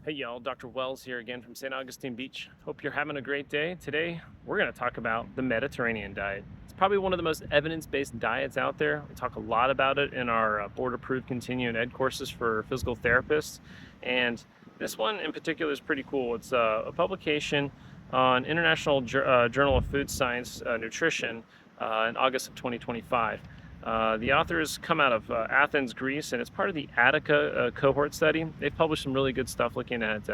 Hey y'all, Dr. Wells here again from St. Augustine Beach. Hope you're having a great day. Today, we're going to talk about the Mediterranean diet. It's probably one of the most evidence-based diets out there. We talk a lot about it in our board-approved continuing ed courses for physical therapists. And this one in particular is pretty cool. It's a publication on International Journal of Food Science Nutrition in August of 2025. The authors come out of Athens, Greece, and it's part of the Attica cohort study. They've published some really good stuff looking at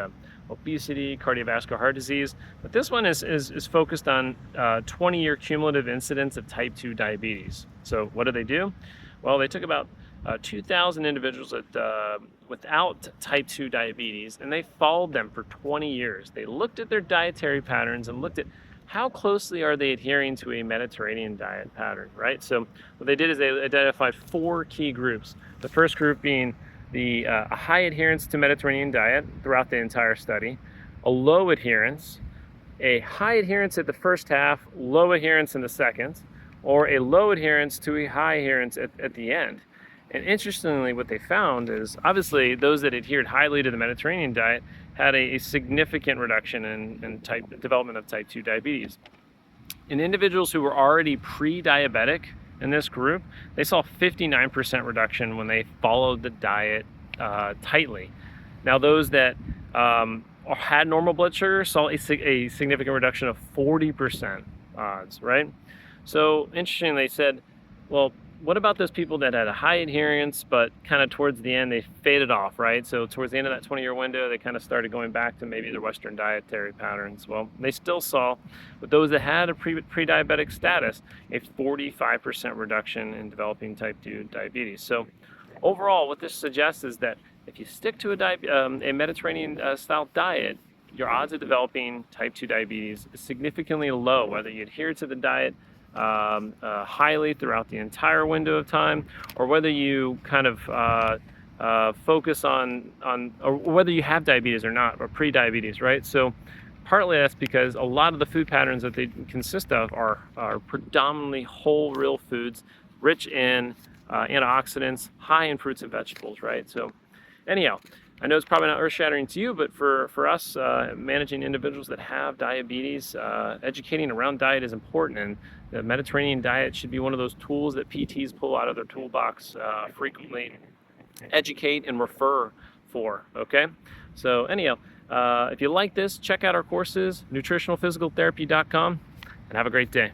obesity, cardiovascular heart disease, but this one is focused on 20-year cumulative incidence of type 2 diabetes. So what did they do? Well, they took about 2,000 individuals without type 2 diabetes, and they followed them for 20 years. They looked at their dietary patterns and looked at how closely are they adhering to a Mediterranean diet pattern, right? So what they did is they identified 4 key groups. The first group being the high adherence to Mediterranean diet throughout the entire study, a low adherence, a high adherence at the first half, low adherence in the second, or a low adherence to a high adherence at the end. And interestingly, what they found is obviously those that adhered highly to the Mediterranean diet had a significant reduction in development of type 2 diabetes. In individuals who were already pre-diabetic in this group, they saw 59% reduction when they followed the diet tightly. Now those that had normal blood sugar saw a significant reduction of 40% odds, right? So interesting, they said, well, what about those people that had a high adherence, but kind of towards the end, they faded off, right? So towards the end of that 20-year window, they kind of started going back to maybe their Western dietary patterns. Well, they still saw, with those that had a pre-diabetic status, a 45% reduction in developing type 2 diabetes. So overall, what this suggests is that if you stick to a Mediterranean-style diet, your odds of developing type 2 diabetes is significantly low, whether you adhere to the diet highly throughout the entire window of time, or whether you kind of focus on or whether you have diabetes or not, or pre-diabetes, right? So partly that's because a lot of the food patterns that they consist of are predominantly whole, real foods, rich in antioxidants, high in fruits and vegetables, right? So anyhow, I know it's probably not earth-shattering to you, but for us managing individuals that have diabetes, educating around diet is important, and the Mediterranean diet should be one of those tools that PTs pull out of their toolbox frequently, educate and refer for, okay? So anyhow, if you like this, check out our courses, nutritionalphysicaltherapy.com, and have a great day.